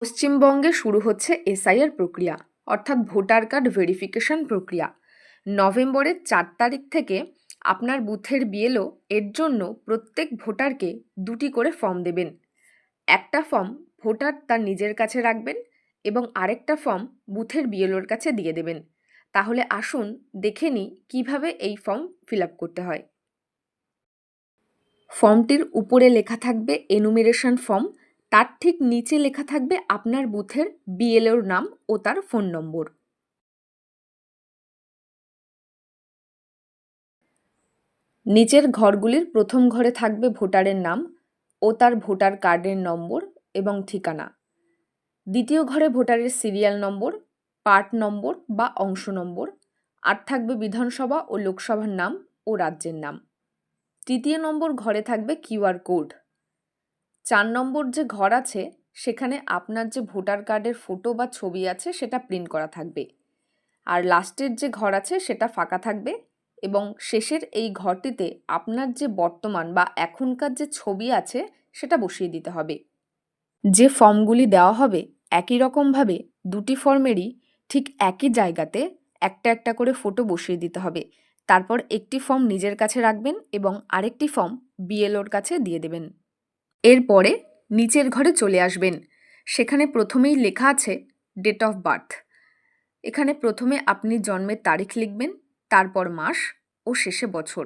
পশ্চিমবঙ্গে শুরু হচ্ছে এসআইআর প্রক্রিয়া অর্থাৎ ভোটার কার্ড ভেরিফিকেশন প্রক্রিয়া। নভেম্বরের 4 তারিখ থেকে আপনার বুথের বিএলও এর জন্য প্রত্যেক ভোটারকে 2টি করে ফর্ম দেবেন। একটা ফর্ম ভোটার তার নিজের কাছে রাখবেন এবং আরেকটা ফর্ম বুথের বিএলওর কাছে দিয়ে দেবেন। তাহলে আসুন দেখে নিই কীভাবে এই ফর্ম ফিল আপ করতে হয়। ফর্মটির উপরে লেখা থাকবে এনুমিরেশন ফর্ম, তার ঠিক নিচে লেখা থাকবে আপনার বুথের বিএলওর নাম ও তার ফোন নম্বর। নিচের ঘরগুলির প্রথম ঘরে থাকবে ভোটারের নাম ও তার ভোটার কার্ডের নম্বর এবং ঠিকানা। দ্বিতীয় ঘরে ভোটারের সিরিয়াল নম্বর, পার্ট নম্বর বা অংশ নম্বর, আর থাকবে বিধানসভা ও লোকসভার নাম ও রাজ্যের নাম। তৃতীয় নম্বর ঘরে থাকবে কিউআর কোড। 4 নম্বর যে ঘর আছে সেখানে আপনার যে ভোটার কার্ডের ফটো বা ছবি আছে সেটা প্রিন্ট করা থাকবে। আর লাস্টের যে ঘর আছে সেটা ফাঁকা থাকবে এবং শেষের এই ঘরটিতে আপনার যে বর্তমান বা এখনকার যে ছবি আছে সেটা বসিয়ে দিতে হবে। যে ফর্মগুলি দেওয়া হবে একই রকমভাবে 2টি ফর্মেরই ঠিক একই জায়গাতে একটা একটা করে ফটো বসিয়ে দিতে হবে। তারপর একটি ফর্ম নিজের কাছে রাখবেন এবং আরেকটি ফর্ম বিএলওর কাছে দিয়ে দেবেন। এরপরে নিচের ঘরে চলে আসবেন। সেখানে প্রথমেই লেখা আছে ডেট অফ বার্থ। এখানে প্রথমে আপনি জন্মের তারিখ লিখবেন, তারপর মাস ও শেষে বছর।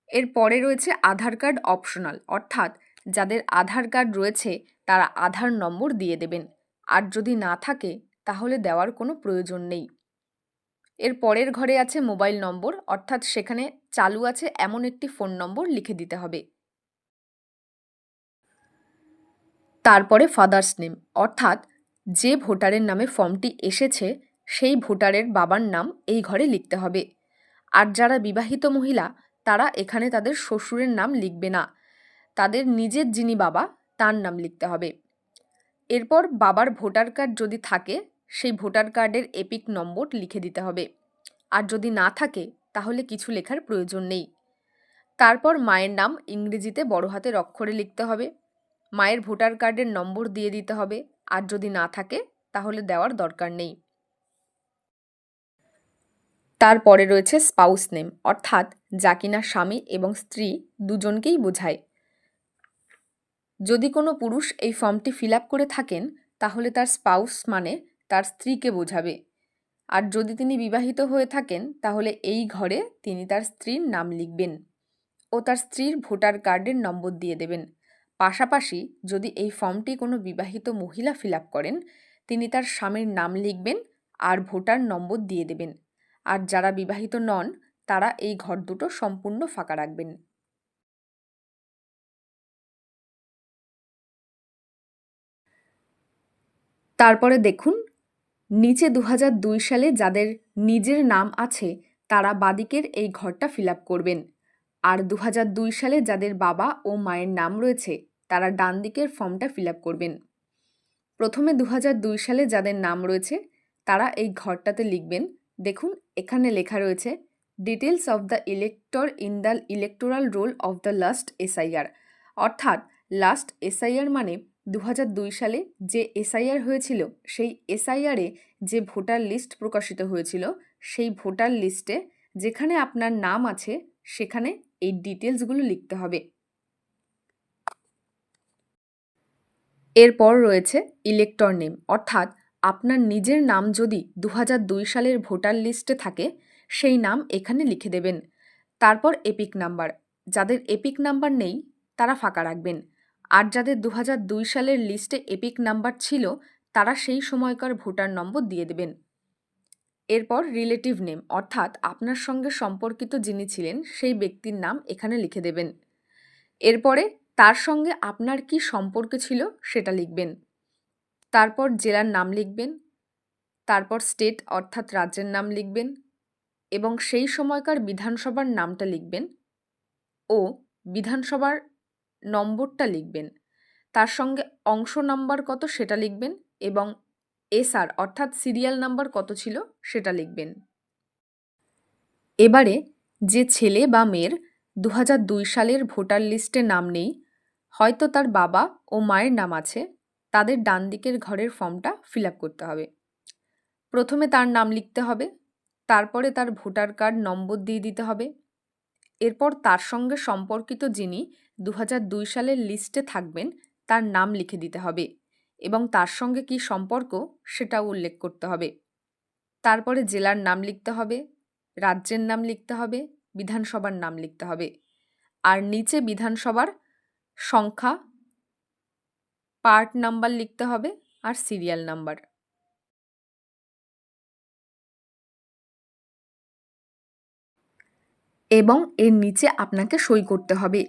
এরপরে রয়েছে আধার কার্ড অপশনাল, অর্থাৎ যাদের আধার কার্ড রয়েছে তারা আধার নম্বর দিয়ে দেবেন, আর যদি না থাকে তাহলে দেওয়ার কোনো প্রয়োজন নেই। এর পরের ঘরে আছে মোবাইল নম্বর, অর্থাৎ সেখানে চালু আছে এমন একটি ফোন নম্বর লিখে দিতে হবে। তারপরে ফাদার্স নেম, অর্থাৎ যে ভোটারের নামে ফর্মটি এসেছে সেই ভোটারের বাবার নাম এই ঘরে লিখতে হবে। আর যারা বিবাহিত মহিলা তারা এখানে তাদের শ্বশুরের নাম লিখবে না, তাদের নিজের যিনি বাবা তার নাম লিখতে হবে। এরপর বাবার ভোটার কার্ড যদি থাকে সেই ভোটার কার্ডের এপিক নম্বর লিখে দিতে হবে, আর যদি না থাকে তাহলে কিছু লেখার প্রয়োজন নেই। তারপর মায়ের নাম ইংরেজিতে বড় হাতের অক্ষরে লিখতে হবে, মায়ের ভোটার কার্ডের নম্বর দিয়ে দিতে হবে, আর যদি না থাকে তাহলে দেওয়ার দরকার নেই। তারপরে রয়েছে স্পাউস নেম, অর্থাৎ যা কিনা স্বামী এবং স্ত্রী দুজনকেই বোঝায়। যদি কোনো পুরুষ এই ফর্মটি ফিল আপ করে থাকেন তাহলে তার স্পাউস মানে তার স্ত্রীকে বোঝাবে, আর যদি তিনি বিবাহিত হয়ে থাকেন তাহলে এই ঘরে তিনি তার স্ত্রীর নাম লিখবেন ও তার স্ত্রীর ভোটার কার্ডের নম্বর দিয়ে দেবেন। পাশাপাশি যদি এই ফর্মটি কোনো বিবাহিত মহিলা ফিল আপ করেন তিনি তার স্বামীর নাম লিখবেন আর ভোটার নম্বর দিয়ে দেবেন, আর যারা বিবাহিত নন তারা এই ঘর দুটো সম্পূর্ণ ফাঁকা রাখবেন। তারপরে দেখুন নিচে 2002 সালে যাদের নিজের নাম আছে তারা বাদিকের এই ঘরটা ফিল আপ করবেন, আর 2002 সালে যাদের বাবা ও মায়ের নাম রয়েছে তারা ডান দিকের ফর্মটা ফিল আপ করবেন। প্রথমে 2002 সালে যাদের নাম রয়েছে তারা এই ঘরটাতে লিখবেন। দেখুন এখানে লেখা রয়েছে details of the elector in the electoral role of the last SIR, অর্থাৎ লাস্ট এসআইআর মানে 2002 সালে যে এসআইআর হয়েছিল সেই এসআইআরে যে ভোটার লিস্ট প্রকাশিত হয়েছিল সেই ভোটার লিস্টে যেখানে আপনার নাম আছে সেখানে এই ডিটেলসগুলো লিখতে হবে। এরপর রয়েছে ইলেক্টর নেম, অর্থাৎ আপনার নিজের নাম যদি 2002 সালের ভোটার লিস্টে থাকে সেই নাম এখানে লিখে দেবেন। তারপর এপিক নাম্বার, যাদের এপিক নাম্বার নেই তারা ফাঁকা রাখবেন, আর যাদের 2002 সালের লিস্টে এপিক নাম্বার ছিল তারা সেই সময়কার ভোটার নম্বর দিয়ে দেবেন। এরপর রিলেটিভ নেম, অর্থাৎ আপনার সঙ্গে সম্পর্কিত যিনি ছিলেন সেই ব্যক্তির নাম এখানে লিখে দেবেন। এরপরে তার সঙ্গে আপনার কি সম্পর্ক ছিল সেটা লিখবেন। তারপর জেলার নাম লিখবেন, তারপর স্টেট অর্থাৎ রাজ্যের নাম লিখবেন এবং সেই সময়কার বিধানসভার নামটা লিখবেন ও বিধানসভার নম্বরটা লিখবেন। তার সঙ্গে অংশ নাম্বার কত সেটা লিখবেন এবং এসআর অর্থাৎ সিরিয়াল নাম্বার কত ছিল সেটা লিখবেন। এবারে যে ছেলে বা মেয়ের 2002 সালের ভোটার লিস্টে নাম নেই, হয়তো তার বাবা ও মায়ের নাম আছে, তাদের ডান দিকের ঘরের ফর্মটা ফিল আপ করতে হবে। প্রথমে তার নাম লিখতে হবে, তারপরে তার ভোটার কার্ড নম্বর দিয়ে দিতে হবে। এরপর তার সঙ্গে সম্পর্কিত যিনি 2002 সালের লিস্টে থাকবেন তার নাম লিখে দিতে হবে এবং তার সঙ্গে কী সম্পর্ক সেটাও উল্লেখ করতে হবে। তারপরে জেলার নাম লিখতে হবে, রাজ্যের নাম লিখতে হবে, বিধানসভার নাম লিখতে হবে। আর নিচে বিধানসভার সংখ্যা, পার্ট নাম্বার লিখতে হবে আর সিরিয়াল নাম্বার। এবং এর নিচে আপনাকে সই করতে হবে।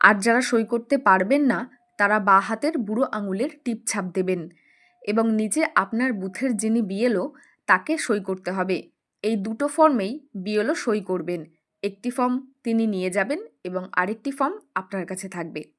আর যারা সই করতে পারবেন না তারা বাঁ হাতের বুড়ো আঙুলের টিপ ছাপ দেবেন এবং নিচে আপনার বুথের যিনি বিএলও তাকে সই করতে হবে। এই দুটো ফর্মেই বিএলও সই করবেন। একটি ফর্ম তিনি নিয়ে যাবেন এবং আরেকটি ফর্ম আপনার কাছে থাকবে।